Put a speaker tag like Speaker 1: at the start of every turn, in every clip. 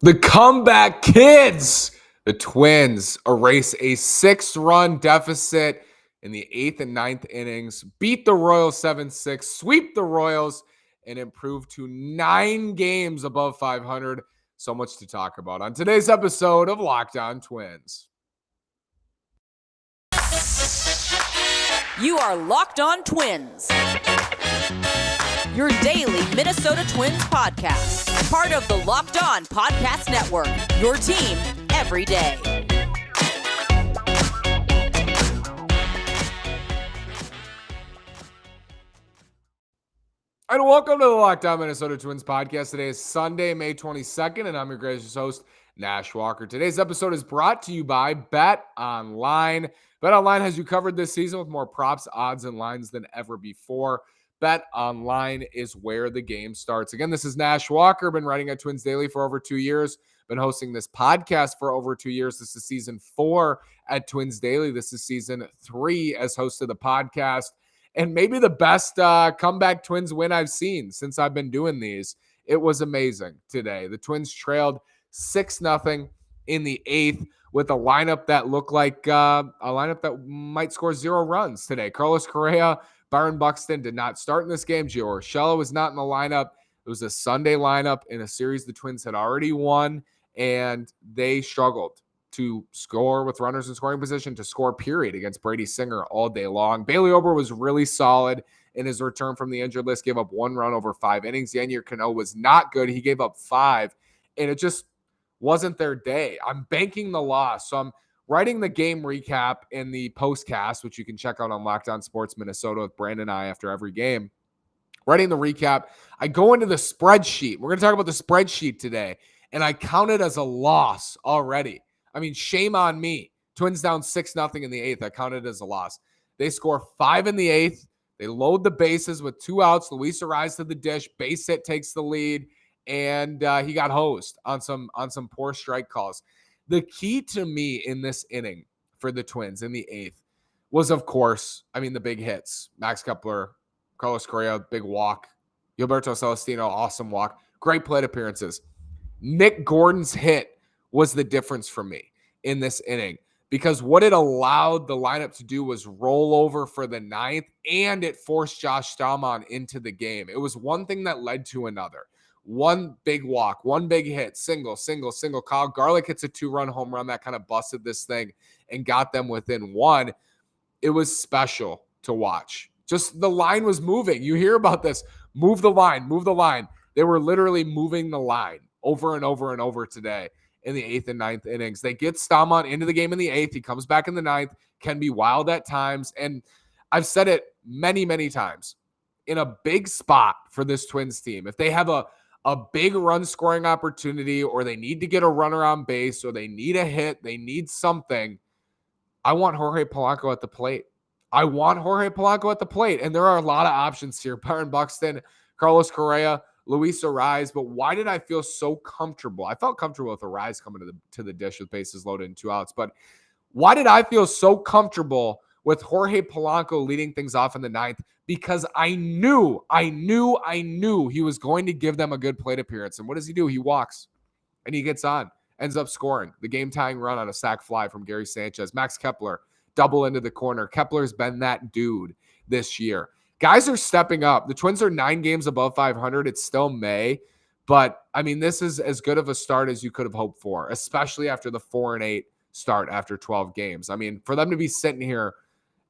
Speaker 1: The comeback kids, the Twins, erase a 6-run deficit in the 8th and ninth innings, beat the Royals 7-6, sweep the Royals, and improve to 9 games above 500. So much to talk about on today's episode of Locked On Twins.
Speaker 2: You are Locked On Twins, your daily Minnesota Twins podcast. Part of the Locked On Podcast Network, your team every day.
Speaker 1: And welcome to the Locked On Minnesota Twins podcast. Today is Sunday, May 22nd, and I'm your gracious host, Nash Walker. Today's episode is brought to you by Bet Online. Bet Online has you covered this season with more props, odds, and lines than ever before. Bet Online is where the game starts. Again, this is Nash Walker. Been writing at Twins Daily for over 2 years. Been hosting this podcast for over 2 years. This is season 4 at Twins Daily. This is season 3 as host of the podcast. And maybe the best comeback Twins win I've seen since I've been doing these. It was amazing today. The Twins trailed 6-0 in the 8th with a lineup that looked like a lineup that might score 0 runs today. Carlos Correa, Byron Buxton did not start in this game. Gio Urshela was not in the lineup. It was a Sunday lineup in a series the Twins had already won, and they struggled to score with runners in scoring position, to score, period, against Brady Singer all day long. Bailey Ober was really solid in his return from the injured list, gave up 1 run over 5 innings. Yennier Cano was not good. He gave up 5, and it just wasn't their day. I'm banking the loss. So I'm writing the game recap in the postcast, which you can check out on Locked On Sports Minnesota with Brandon and I after every game. Writing the recap, I go into the spreadsheet. We're going to talk about the spreadsheet today, and I count it as a loss already. I mean, shame on me. Twins down 6-0 in the 8th. I counted it as a loss. They score 5 in the 8th. They load the bases with 2 outs. Luis Arraez to the dish. Base hit takes the lead, and he got hosed on some poor strike calls. The key to me in this inning for the Twins in the 8th was, of course, the big hits. Max Kepler, Carlos Correa, big walk. Gilberto Celestino, awesome walk. Great plate appearances. Nick Gordon's hit was the difference for me in this inning, because what it allowed the lineup to do was roll over for the 9th, and it forced Josh Stallman into the game. It was one thing that led to another. One big walk, one big hit, single. Kyle Garlick hits a 2-run home run that kind of busted this thing and got them within 1. It was special to watch. Just the line was moving. You hear about this. Move the line. They were literally moving the line over and over and over today in the 8th and 9th innings. They get Stallman into the game in the 8th. He comes back in the 9th, can be wild at times. And I've said it many, many times. In a big spot for this Twins team, if they have a big run scoring opportunity, or they need to get a runner on base, or they need a hit, they need something, I want Jorge Polanco at the plate. And there are a lot of options here. Byron Buxton, Carlos Correa, Luis Arraez. But why did I feel so comfortable? I felt comfortable with Arraez coming to the dish with bases loaded and 2 outs. But why did I feel so comfortable with Jorge Polanco leading things off in the 9th? Because I knew he was going to give them a good plate appearance. And what does he do? He walks and he gets on, ends up scoring the game-tying run on a sac fly from Gary Sanchez. Max Kepler, double into the corner. Kepler's been that dude this year. Guys are stepping up. The Twins are 9 games above 500. It's still May. But, this is as good of a start as you could have hoped for, especially after the 4-8 start after 12 games. For them to be sitting here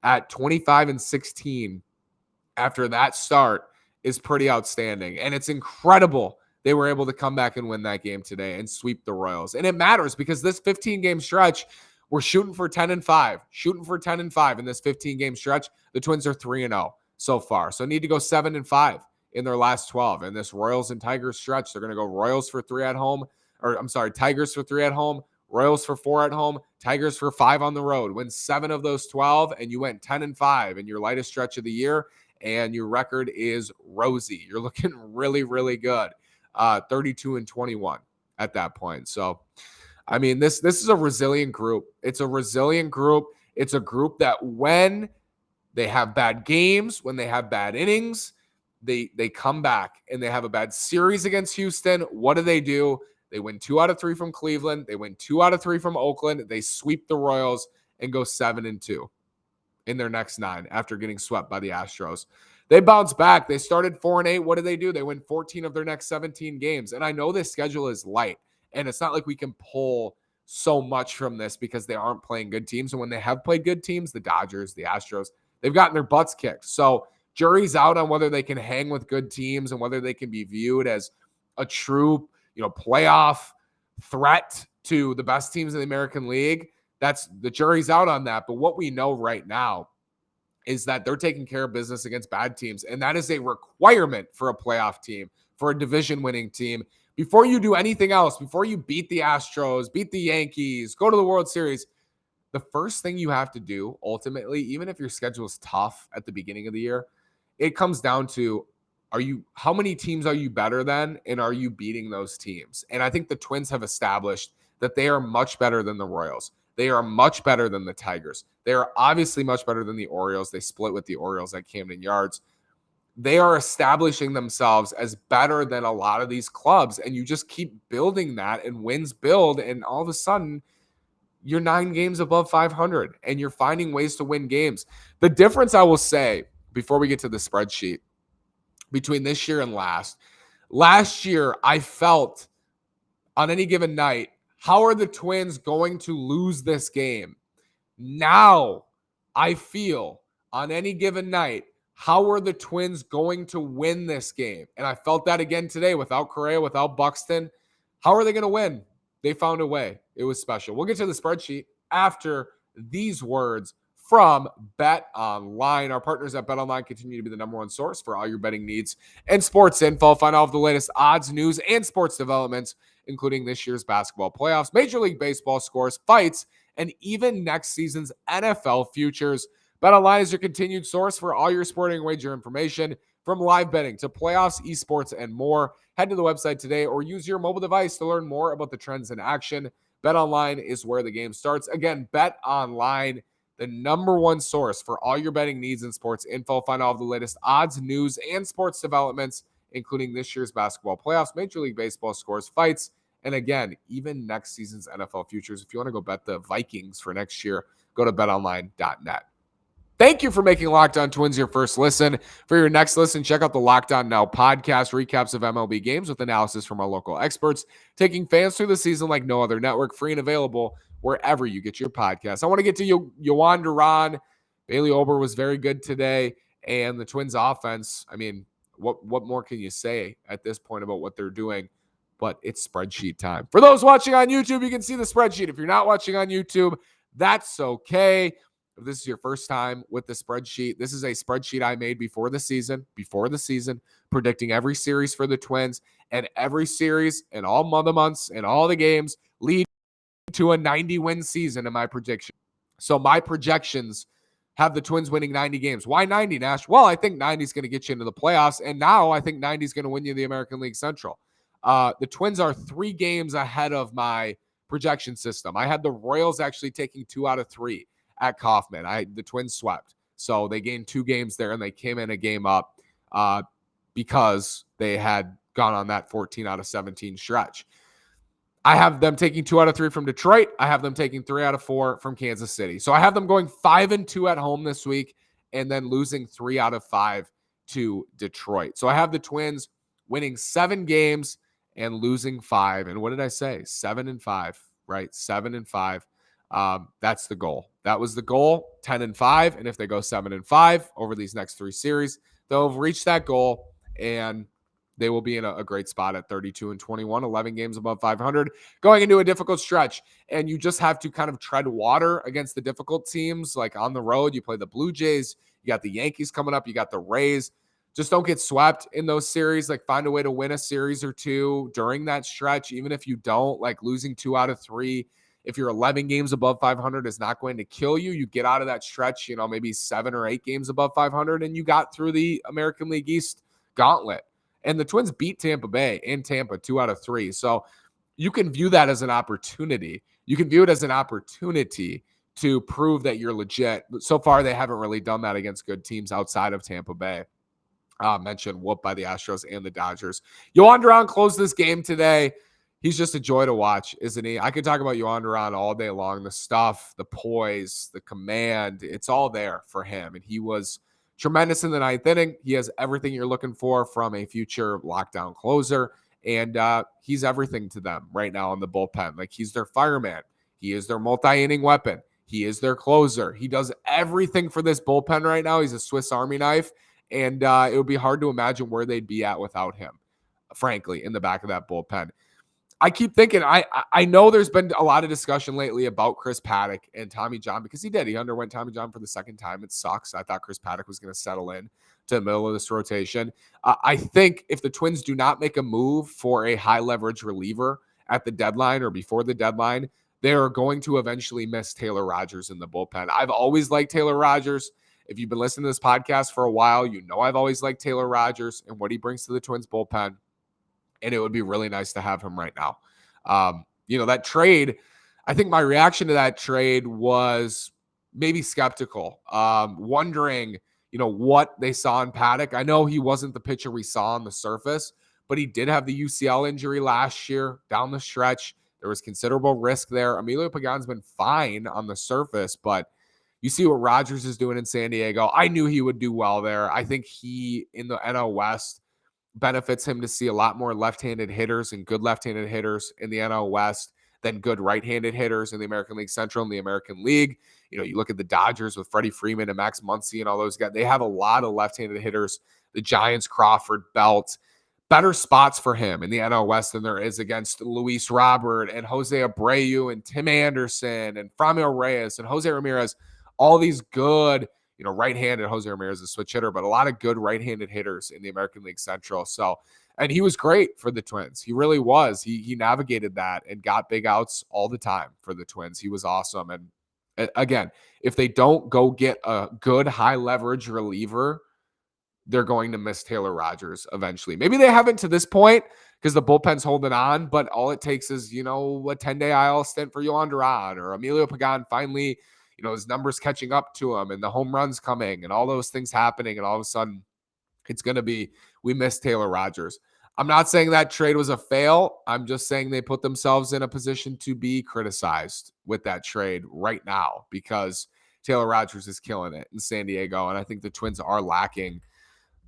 Speaker 1: at 25-16 after that start is pretty outstanding. And it's incredible they were able to come back and win that game today and sweep the Royals. And it matters because this 15-game stretch, we're shooting for 10-5. In this 15-game stretch. The Twins are 3-0 so far. So need to go 7-5 in their last 12. In this Royals and Tigers stretch, they're going to go Royals for 3 at home. Tigers for 3 at home, Royals for 4 at home, Tigers for 5 on the road. Win 7 of those 12, and you went 10-5 in your lightest stretch of the year, and your record is rosy. You're looking really, really good. 32-21 at that point. So, this is a resilient group. It's a resilient group. It's a group that when they have bad games, when they have bad innings, they come back, and they have a bad series against Houston. What do? They win 2 out of 3 from Cleveland. They win 2 out of 3 from Oakland. They sweep the Royals and go 7-2 in their next 9 after getting swept by the Astros. They bounce back. They started 4-8. What do? They win 14 of their next 17 games. And I know this schedule is light, and it's not like we can pull so much from this because they aren't playing good teams. And when they have played good teams, the Dodgers, the Astros, they've gotten their butts kicked. So jury's out on whether they can hang with good teams and whether they can be viewed as a true, playoff threat to the best teams in the American League. That's the jury's out on that. But what we know right now is that they're taking care of business against bad teams. And that is a requirement for a playoff team, for a division winning team. Before you do anything else, before you beat the Astros, beat the Yankees, go to the World Series, the first thing you have to do ultimately, even if your schedule is tough at the beginning of the year, it comes down to, how many teams are you better than, and are you beating those teams? And I think the Twins have established that they are much better than the Royals. They are much better than the Tigers. They are obviously much better than the Orioles. They split with the Orioles at Camden Yards. They are establishing themselves as better than a lot of these clubs, and you just keep building that, and wins build, and all of a sudden you're 9 games above 500 and you're finding ways to win games. The difference, I will say, before we get to the spreadsheet, between this year and last year, I felt on any given night, how are the Twins going to lose this game? Now I feel on any given night, how are the Twins going to win this game? And I felt that again today without Correa, without Buxton. How are they going to win? They found a way. It was special. We'll get to the spreadsheet after these words from Bet Online. Our partners at Bet Online continue to be the number one source for all your betting needs and sports info. Find all of the latest odds, news, and sports developments, including this year's basketball playoffs, Major League Baseball scores, fights, and even next season's NFL futures. Bet Online is your continued source for all your sporting wager information, from live betting to playoffs, esports, and more. Head to the website today or use your mobile device to learn more about the trends in action. Bet Online is where the game starts. Again, Bet Online, the number one source for all your betting needs and sports info. Find all of the latest odds, news, and sports developments, including this year's basketball playoffs, Major League Baseball scores, fights, and again, even next season's NFL futures. If you want to go bet the Vikings for next year, go to betonline.net. Thank you for making Locked On Twins your first listen. For your next listen, check out the Locked On Now podcast, recaps of MLB games with analysis from our local experts, taking fans through the season like no other network, free and available wherever you get your podcasts. I want to get to Jhoan Duran. Bailey Ober was very good today, and the Twins offense, I mean, what more can you say at this point about what they're doing? But it's spreadsheet time. For those watching on YouTube, you can see the spreadsheet. If you're not watching on YouTube, that's okay. If this is your first time with the spreadsheet, this is a spreadsheet I made before the season, predicting every series for the Twins, and every series and all months and all the games lead to a 90-win season in my prediction. So my projections have the Twins winning 90 games. Why 90, Nash? Well, I think 90 is going to get you into the playoffs, and now I think 90 is going to win you the American League Central. The Twins are 3 games ahead of my projection system. I had the Royals actually taking 2 out of 3 at Kauffman. The Twins swept. So they gained 2 games there, and they came in a game up because they had gone on that 14 out of 17 stretch. I have them taking 2 out of 3 from Detroit. I have them taking 3 out of 4 from Kansas City. So I have them going 5-2 at home this week and then losing 3 out of 5 to Detroit. So I have the Twins winning 7 games and losing 5. And what did I say? 7-5, right? 7-5. That's the goal. That was the goal, 10-5. And if they go 7-5 over these next 3 series, they'll have reached that goal, and they will be in a great spot at 32-21, 11 games above 500, going into a difficult stretch. And you just have to kind of tread water against the difficult teams. Like on the road, you play the Blue Jays, you got the Yankees coming up, you got the Rays. Just don't get swept in those series. Like, find a way to win a series or 2 during that stretch. Even if you don't, like losing 2 out of 3, if you're 11 games above 500 is not going to kill you. You get out of that stretch, maybe 7 or 8 games above 500, and you got through the American League East gauntlet. And the Twins beat Tampa Bay in Tampa 2 out of 3. So you can view that as an opportunity. You can view it as an opportunity to prove that you're legit. So far, they haven't really done that against good teams outside of Tampa Bay. Mentioned whooped by the Astros and the Dodgers. Jhoan Duran closed this game today. He's just a joy to watch, isn't he? I could talk about Jhoan Duran all day long. The stuff, the poise, the command, it's all there for him. And he was tremendous in the ninth inning. He has everything you're looking for from a future lockdown closer. And he's everything to them right now in the bullpen. Like, he's their fireman. He is their multi-inning weapon. He is their closer. He does everything for this bullpen right now. He's a Swiss Army knife. And it would be hard to imagine where they'd be at without him, frankly, in the back of that bullpen. I keep thinking, I know there's been a lot of discussion lately about Chris Paddack and Tommy John, because he underwent Tommy John for the second time. It sucks. I thought Chris Paddack was going to settle in to the middle of this rotation. I think if the Twins do not make a move for a high leverage reliever at the deadline or before the deadline, they are going to eventually miss Taylor Rogers in the bullpen. I've always liked Taylor Rogers. If you've been listening to this podcast for a while, you know I've always liked Taylor Rogers and what he brings to the Twins bullpen. And it would be really nice to have him right now. That trade, I think my reaction to that trade was maybe skeptical, wondering, what they saw in Paddack. I know he wasn't the pitcher we saw on the surface, but he did have the UCL injury last year down the stretch. There was considerable risk there. Emilio Pagan's been fine on the surface, but you see what Rogers is doing in San Diego. I knew he would do well there. I think he, in the NL West, benefits him to see a lot more left-handed hitters and good left-handed hitters in the NL West than good right-handed hitters in the American League Central and the American League. You look at the Dodgers with Freddie Freeman and Max Muncy and all those guys. They have a lot of left-handed hitters. The Giants, Crawford, Belt, better spots for him in the NL West than there is against Luis Robert and Jose Abreu and Tim Anderson and Framil Reyes and Jose Ramirez. All these good, right-handed. Jose Ramirez is a switch hitter, but a lot of good right-handed hitters in the American League Central. So, and he was great for the Twins. He really was. He navigated that and got big outs all the time for the Twins. He was awesome. And again, if they don't go get a good high leverage reliever, they're going to miss Taylor Rogers eventually. Maybe they haven't to this point because the bullpen's holding on, but all it takes is, a 10-day IL stint for Jhoan Duran or Emilio Pagan finally, his numbers catching up to him and the home runs coming and all those things happening. And all of a sudden it's going to be, we miss Taylor Rogers. I'm not saying that trade was a fail. I'm just saying they put themselves in a position to be criticized with that trade right now because Taylor Rogers is killing it in San Diego. And I think the Twins are lacking.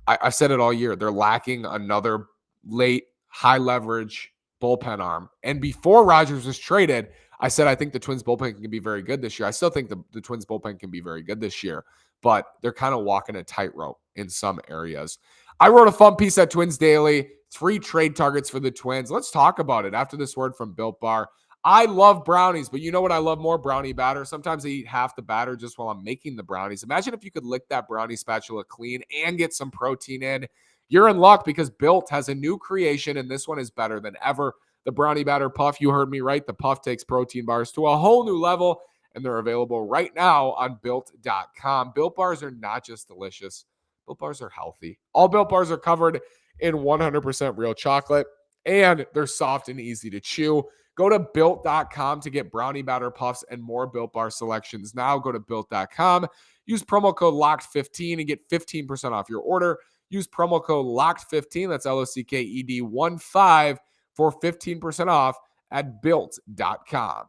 Speaker 1: I've said it all year. They're lacking another late high leverage bullpen arm. And before Rogers was traded, I said, I think the Twins bullpen can be very good this year. I still think the Twins bullpen can be very good this year, but they're kind of walking a tightrope in some areas. I wrote a fun piece at Twins Daily, 3 trade targets for the Twins. Let's talk about it after this word from Built Bar. I love brownies, but you know what I love more? Brownie batter. Sometimes I eat half the batter just while I'm making the brownies. Imagine if you could lick that brownie spatula clean and get some protein in. You're in luck because Built has a new creation, and this one is better than ever. The Brownie Batter Puff, you heard me right. The Puff takes protein bars to a whole new level, and they're available right now on Built.com. Built Bars are not just delicious. Built Bars are healthy. All Built Bars are covered in 100% real chocolate, and they're soft and easy to chew. Go to Built.com to get Brownie Batter Puffs and more Built Bar selections. Now go to Built.com. Use promo code LOCKED15 and get 15% off your order. Use promo code LOCKED15, that's LOCKED15, for 15% off at Built.com.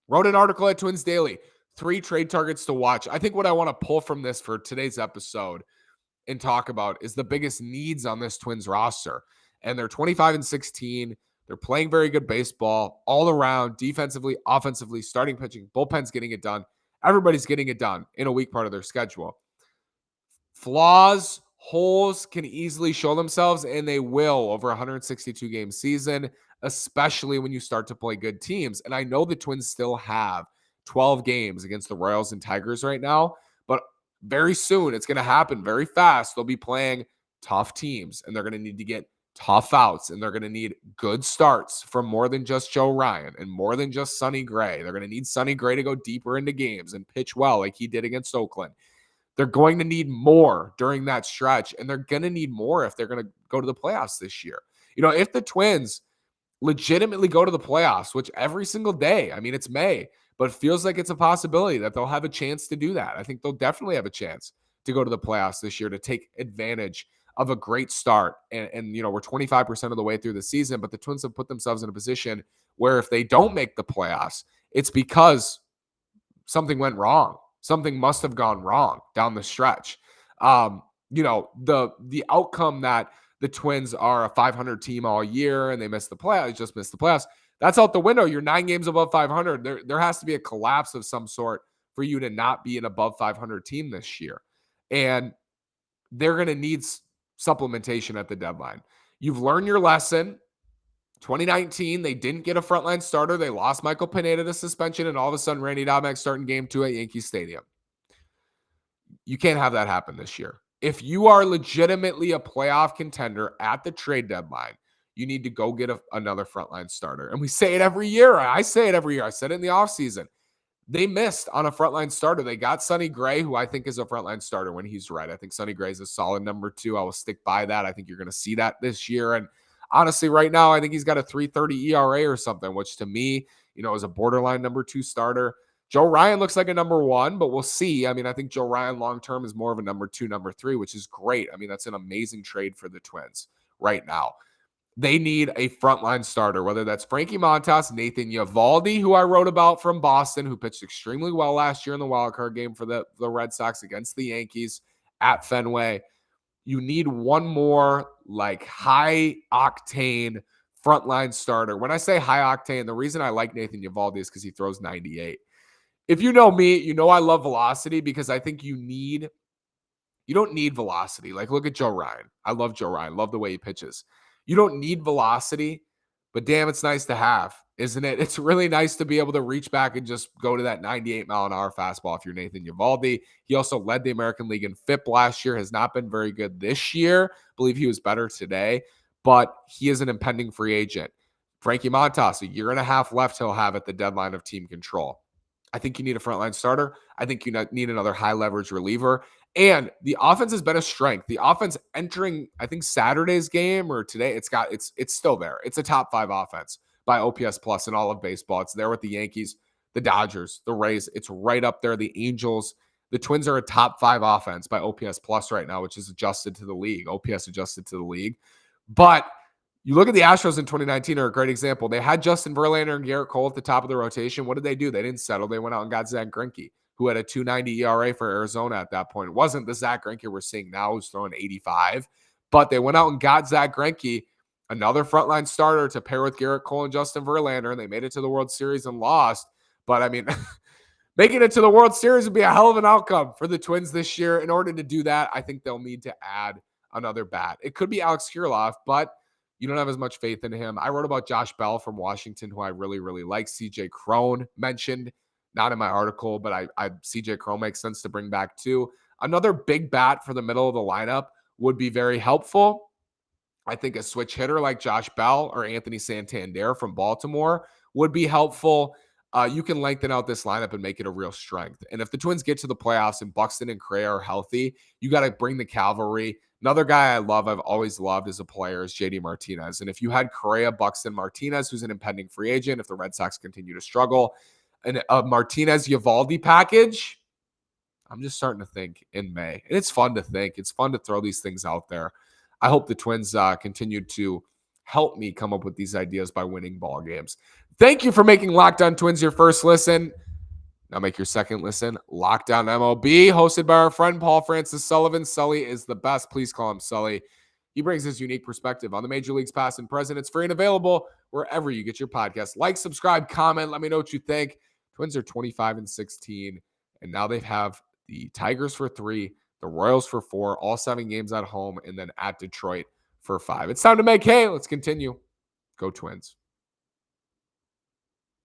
Speaker 1: Wrote an article at Twins Daily, 3 trade targets to watch. I think what I want to pull from this for today's episode and talk about is the biggest needs on this Twins roster. And they're 25-16. They're playing very good baseball all around, defensively, offensively, starting pitching, bullpen's getting it done. Everybody's getting it done in a weak part of their schedule. Flaws, holes can easily show themselves, and they will over a 162-game season, especially when you start to play good teams. And I know the Twins still have 12 games against the Royals and Tigers right now, but very soon it's going to happen very fast. They'll be playing tough teams, and they're going to need to get tough outs, and they're going to need good starts from more than just Joe Ryan and more than just Sonny Gray. They're going to need Sonny Gray to go deeper into games and pitch well like he did against Oakland. They're going to need more during that stretch, and they're going to need more if they're going to go to the playoffs this year. If the Twins legitimately go to the playoffs, which every single day, I mean, it's May, but it feels like it's a possibility that they'll have a chance to do that. I think they'll definitely have a chance to go to the playoffs this year to take advantage of a great start. And we're 25% of the way through the season, but the Twins have put themselves in a position where if they don't make the playoffs, it's because something went wrong. Something must have gone wrong down the stretch. The outcome that the Twins are a 500 team all year and they missed the playoffs, just missed the playoffs. That's out the window. You're 9 games above 500. There has to be a collapse of some sort for you to not be an above 500 team this year. And they're going to need supplementation at the deadline. You've learned your lesson. 2019, they didn't get a frontline starter. They lost Michael Pineda to suspension, and all of a sudden, Randy Dobnak starting game 2 at Yankee Stadium. You can't have that happen this year. If you are legitimately a playoff contender at the trade deadline, you need to go get another frontline starter. And we say it every year. I say it every year. I said it in the offseason. They missed on a frontline starter. They got Sonny Gray, who I think is a frontline starter when he's right. I think Sonny Gray is a solid number 2. I will stick by that. I think you're going to see that this year. And honestly, right now, I think he's got a 3.30 ERA or something, which to me, is a borderline number 2 starter. Joe Ryan looks like a number 1, but we'll see. I mean, I think Joe Ryan long-term is more of a number 2, number 3, which is great. I mean, that's an amazing trade for the Twins right now. They need a frontline starter, whether that's Frankie Montas, Nathan Eovaldi, who I wrote about from Boston, who pitched extremely well last year in the wildcard game for the Red Sox against the Yankees at Fenway. You need one more high octane frontline starter. When I say high octane, the reason I like Nathan Eovaldi is because he throws 98. If you know me, you know I love velocity because I think you don't need velocity. Look at Joe Ryan. I love Joe Ryan. Love the way he pitches. You don't need velocity, but damn, it's nice to have, isn't it? It's really nice to be able to reach back and just go to that 98-mile-an-hour fastball if you're Nathan Eovaldi. He also led the American League in FIP last year, has not been very good this year. I believe he was better today, but he is an impending free agent. Frankie Montas, a year and a half left he'll have at the deadline of team control. I think you need a frontline starter. I think you need another high-leverage reliever. And the offense has been a strength. The offense entering, I think, Saturday's game or today, it's still there. It's a top 5 offense by OPS plus in all of baseball. It's there with the Yankees, the Dodgers, the Rays. It's right up there. The Angels. The Twins are a top 5 offense by OPS plus right now, which is adjusted to the league. OPS adjusted to the league. But you look at the Astros in 2019 are a great example. They had Justin Verlander and Garrett Cole at the top of the rotation. What did they do? They didn't settle. They went out and got Zach Greinke, who had a 2.90 ERA for Arizona at that point. It wasn't the Zach Greinke we're seeing now who's throwing 85, but they went out and got Zach Greinke, another frontline starter to pair with Garrett Cole and Justin Verlander, and they made it to the World Series and lost. But, I mean, making it to the World Series would be a hell of an outcome for the Twins this year. In order to do that, I think they'll need to add another bat. It could be Alex Kirilloff, but you don't have as much faith in him. I wrote about Josh Bell from Washington, who I really, really like. CJ Cron mentioned, not in my article, but I CJ Cron makes sense to bring back too. Another big bat for the middle of the lineup would be very helpful. I think a switch hitter like Josh Bell or Anthony Santander from Baltimore would be helpful. You can lengthen out this lineup and make it a real strength. And if the Twins get to the playoffs and Buxton and Correa are healthy, you got to bring the cavalry. Another guy I've always loved as a player is JD Martinez. And if you had Correa, Buxton, Martinez, who's an impending free agent, if the Red Sox continue to struggle, and a Martinez Eovaldi package, I'm just starting to think in May. And it's fun to think. It's fun to throw these things out there. I hope the Twins continue to help me come up with these ideas by winning ball games. Thank you for making Locked On Twins your first listen. Now make your second listen Locked On MLB, hosted by our friend Paul Francis Sullivan. Sully is the best. Please call him Sully. He brings his unique perspective on the major leagues past and present. It's free and available wherever you get your podcast. Like, subscribe, comment. Let me know what you think. Twins are 25-16, and now they have the Tigers for 3, the Royals for 4, all 7 games at home, and then at Detroit for 5. It's time to make hay. Let's continue. Go Twins.